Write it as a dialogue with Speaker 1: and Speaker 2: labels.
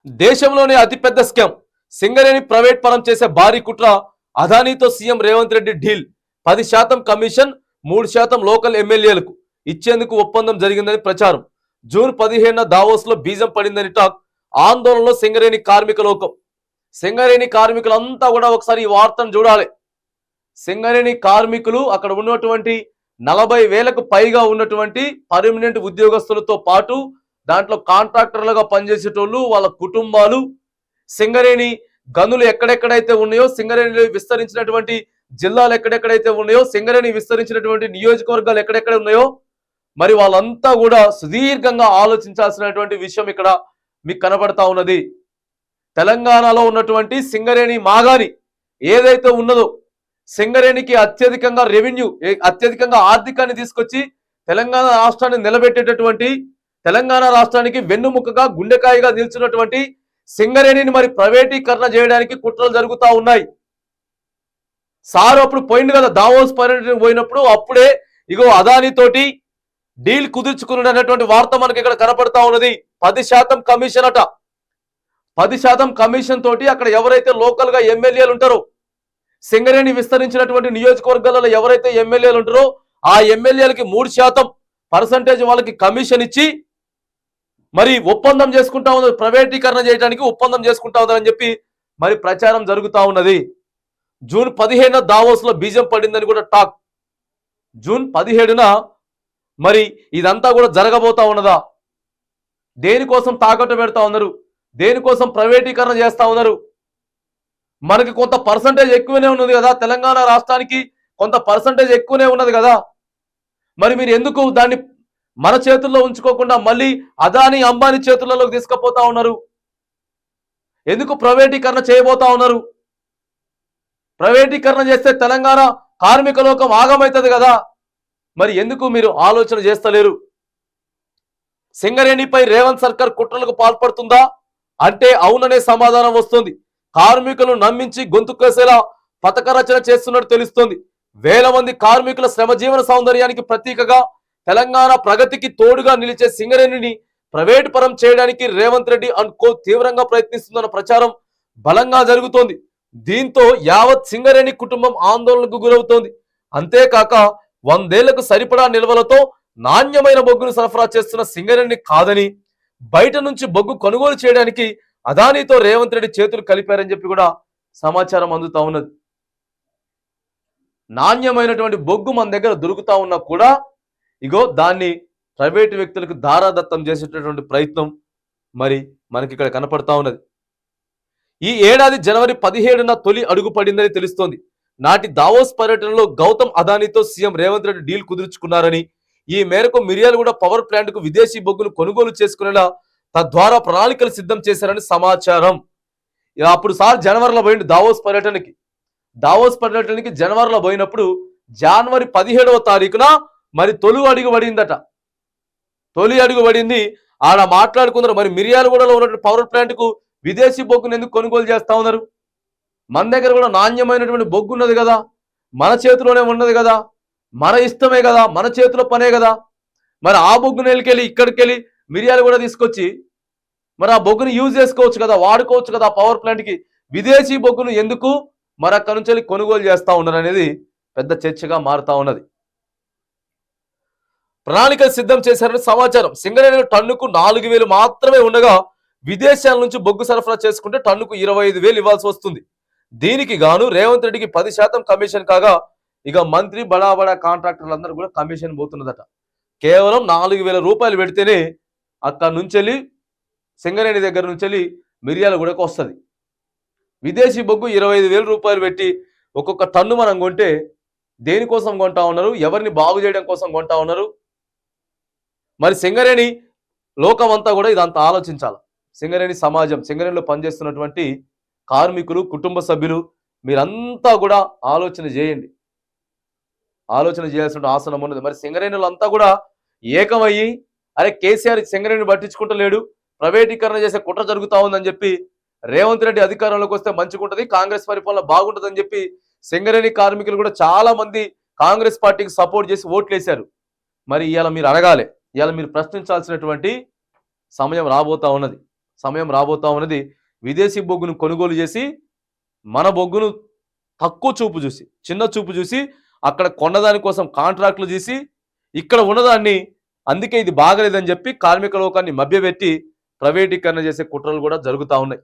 Speaker 1: దేశంలోనే అతిపెద్ద scam Singareni private పరం చేసే భారీ కుట్ర అదానీతో CM Revanth Reddy deal 10% commission 3% local ఎమ్మెల్యేలకు ఇచ్చేందుకు ఒప్పందం జరిగిందని ప్రచారం. జూన్ 15న దావోస్ లో బీజం పడిందని టాక్. ఆందోళనలో సింగరేణి కార్మిక లోకం. సింగరేణి కార్మికులంతా కూడా ఒకసారి ఈ వార్తను చూడాలి. సింగరేణి కార్మికులు అక్కడ ఉన్నటువంటి 40,000కు పైగా ఉన్నటువంటి పర్మనెంట్ ఉద్యోగస్తులతో పాటు దాంట్లో కాంట్రాక్టర్లుగా పనిచేసేటోళ్ళు, వాళ్ళ కుటుంబాలు, సింగరేణి గనులు ఎక్కడెక్కడైతే ఉన్నాయో, సింగరేణి విస్తరించినటువంటి జిల్లాలు ఎక్కడెక్కడైతే ఉన్నాయో, సింగరేణి విస్తరించినటువంటి నియోజకవర్గాలు ఎక్కడెక్కడ ఉన్నాయో, మరి వాళ్ళంతా కూడా సుదీర్ఘంగా ఆలోచించాల్సినటువంటి విషయం ఇక్కడ మీకు కనబడతా ఉన్నది. తెలంగాణలో ఉన్నటువంటి సింగరేణి మాగాని ఏదైతే ఉన్నదో, సింగరేణికి అత్యధికంగా రెవెన్యూ, అత్యధికంగా ఆర్థికాన్ని తీసుకొచ్చి తెలంగాణ రాష్ట్రాన్ని నిలబెట్టేటటువంటి, తెలంగాణ రాష్ట్రానికి వెన్నుముకగా గుండెకాయగా నిలిచినటువంటి సింగరేణిని మరి ప్రైవేటీకరణ చేయడానికి కుట్రలు జరుగుతూ ఉన్నాయి. సార్ అప్పుడు పోయింది కదా దావోస్ పర్యటన పోయినప్పుడు, అప్పుడే ఇగో అదానీ తోటి డీల్ కుదుర్చుకున్నటువంటి వార్త మనకి ఇక్కడ కనపడతా ఉన్నది. 10% కమిషన్ అట. 10% కమిషన్ తోటి అక్కడ ఎవరైతే లోకల్ గా ఎమ్మెల్యేలు ఉంటారో, సింగరేణి విస్తరించినటువంటి నియోజకవర్గాలలో ఎవరైతే ఎమ్మెల్యేలు ఉంటారో ఆ ఎమ్మెల్యేలకి 3% వాళ్ళకి కమిషన్ ఇచ్చి మరి ఒప్పందం చేసుకుంటా ఉన్నది. ప్రైవేటీకరణ చేయడానికి ఒప్పందం చేసుకుంటా ఉందని చెప్పి మరి ప్రచారం జరుగుతూ ఉన్నది. జూన్ 15న దావోస్ లో బీజం పడిందని కూడా టాక్. జూన్ 17న మరి ఇదంతా కూడా జరగబోతా ఉన్నదా? దేనికోసం తాకట్టు పెడతా ఉన్నారు? దేనికోసం ప్రైవేటీకరణ చేస్తా ఉన్నారు? మనకి కొంత పర్సంటేజ్ ఎక్కువనే ఉన్నది కదా, తెలంగాణ రాష్ట్రానికి కొంత పర్సంటేజ్ ఎక్కువనే ఉన్నది కదా, మరి మీరు ఎందుకు దాన్ని మన చేతుల్లో ఉంచుకోకుండా మళ్ళీ అదానీ అంబానీ చేతులలోకి తీసుకుపోతా ఉన్నారు? ఎందుకు ప్రైవేటీకరణ చేయబోతా ఉన్నారు? ప్రైవేటీకరణ చేస్తే తెలంగాణ కార్మిక లోకం ఆగమవుతుంది కదా, మరి ఎందుకు మీరు ఆలోచన చేస్తలేరు? సింగరేణిపై రేవంత్ సర్కార్ కుట్రలకు పాల్పడుతుందా అంటే అవుననే సమాధానం వస్తుంది. కార్మికులను నమ్మించి గొంతు కోసేలా పథక రచన చేస్తున్నట్టు తెలుస్తోంది. వేల మంది కార్మికుల శ్రమజీవన సౌందర్యానికి ప్రతీకగా, తెలంగాణ ప్రగతికి తోడుగా నిలిచే సింగరేణిని ప్రైవేట్ పరం చేయడానికి రేవంత్ రెడ్డి అనుకో తీవ్రంగా ప్రయత్నిస్తుందన్న ప్రచారం బలంగా జరుగుతోంది. దీంతో యావత్ సింగరేణి కుటుంబం ఆందోళనకు గురవుతోంది. అంతేకాక 100 ఏళ్లకు సరిపడా నిల్వలతో నాణ్యమైన బొగ్గును సరఫరా చేస్తున్న సింగరేణిని కాదని, బయట నుంచి బొగ్గు కొనుగోలు చేయడానికి అదానీతో రేవంత్ రెడ్డి చేతులు కలిపారని చెప్పి కూడా సమాచారం అందుతా ఉన్నది. నాణ్యమైనటువంటి బొగ్గు మన దగ్గర దొరుకుతా ఉన్నా కూడా ఇగో దాన్ని ప్రైవేటు వ్యక్తులకు దారాదత్తం చేసేటటువంటి ప్రయత్నం మరి మనకి ఇక్కడ కనపడతా ఉన్నది. ఈ ఏడాది జనవరి 17న తొలి అడుగు పడిందని తెలుస్తోంది. నాటి దావోస్ పర్యటనలో గౌతమ్ అదానీతో సీఎం రేవంత్ రెడ్డి డీల్ కుదుర్చుకున్నారని, ఈ మేరకు మిర్యాలగూడ పవర్ ప్లాంట్ కు విదేశీ బొగ్గును కొనుగోలు చేసుకునేలా తద్వారా ప్రణాళికలు సిద్ధం చేశారని సమాచారం. అప్పుడు సార్ జనవరిలో పోయింది దావోస్ పర్యటనకి. దావోస్ పర్యటనకి జనవరిలో పోయినప్పుడు జనవరి 17వ తారీఖున మరి తొలి అడుగు పడిందట. తొలి అడుగు పడింది. ఆడ మాట్లాడుకున్నారు మరి మిర్యాలగూడలో ఉన్నటువంటి పవర్ ప్లాంట్ కు విదేశీ బొగ్గును ఎందుకు కొనుగోలు చేస్తా ఉన్నారు? మన దగ్గర కూడా నాణ్యమైనటువంటి బొగ్గు ఉన్నది కదా, మన చేతిలోనే ఉన్నది కదా, మన ఇష్టమే కదా, మన చేతిలో పనే కదా, మరి ఆ బొగ్గును వెళ్ళి ఇక్కడికి వెళ్ళి మిరియాలు కూడా తీసుకొచ్చి మరి ఆ బొగ్గును యూజ్ చేసుకోవచ్చు కదా, వాడుకోవచ్చు కదా. పవర్ ప్లాంట్కి విదేశీ బొగ్గును ఎందుకు మరి అక్కడి నుంచి వెళ్ళి కొనుగోలు చేస్తూ ఉన్నారు అనేది పెద్ద చర్చగా మారుతా ఉన్నది. ప్రణాళికలు సిద్ధం చేశారని సమాచారం. సింగరేణిలో టన్నుకు 4,000 మాత్రమే ఉండగా విదేశాల నుంచి బొగ్గు సరఫరా చేసుకుంటే టన్నుకు 25,000 ఇవ్వాల్సి వస్తుంది. దీనికి గాను రేవంత్ రెడ్డికి 10% కమిషన్ కాగా, ఇక మంత్రి బడా బడా కాంట్రాక్టర్లందరూ కూడా కమిషన్ పోతున్నదట. కేవలం 4,000 రూపాయలు పెడితేనే అక్కడ నుంచి వెళ్ళి సింగరేణి దగ్గర నుంచి వెళ్ళి మిర్యాలగూడకు వస్తుంది. విదేశీ బొగ్గు 25,000 రూపాయలు పెట్టి ఒక్కొక్క టన్ను మనం కొంటే దేనికోసం కొంటా ఉన్నారు? ఎవరిని బాగు చేయడం కోసం కొంటా ఉన్నారు? మరి సింగరేణి లోకం అంతా కూడా ఇదంతా ఆలోచించాలి. సింగరేణి సమాజం, సింగరేణిలో పనిచేస్తున్నటువంటి కార్మికులు, కుటుంబ సభ్యులు మీరంతా కూడా ఆలోచన చేయండి. ఆలోచన చేయాల్సిన ఆసనం ఉన్నది. మరి సింగరేణులు అంతా కూడా ఏకమయ్యి అరే కేసీఆర్ సింగరేణిని పట్టించుకుంటలేడు, ప్రైవేటీకరణ చేసే కుట్ర జరుగుతా ఉందని చెప్పి రేవంత్ రెడ్డి అధికారంలోకి వస్తే మంచిగుంటది, కాంగ్రెస్ పరిపాలన బాగుంటుందని చెప్పి సింగరేణి కార్మికులు కూడా చాలా మంది కాంగ్రెస్ పార్టీకి సపోర్ట్ చేసి ఓట్లు వేశారు. మరి ఇవాళ మీరు అడగాలి, ఇవాళ మీరు ప్రశ్నించాల్సినటువంటి సమయం రాబోతా ఉన్నది. సమయం రాబోతా ఉన్నది. విదేశీ బొగ్గును కొనుగోలు చేసి మన బొగ్గును తక్కువ చూపు చూసి, చిన్న చూపు చూసి అక్కడ కొన్నదాని కోసం కాంట్రాక్టులు చేసి ఇక్కడ ఉన్నదాన్ని, అందుకే ఇది బాగలేదని చెప్పి కార్మిక లోకాన్ని మభ్యపెట్టి ప్రైవేటీకరణ చేసే కుట్రలు కూడా జరుగుతూ ఉన్నాయి.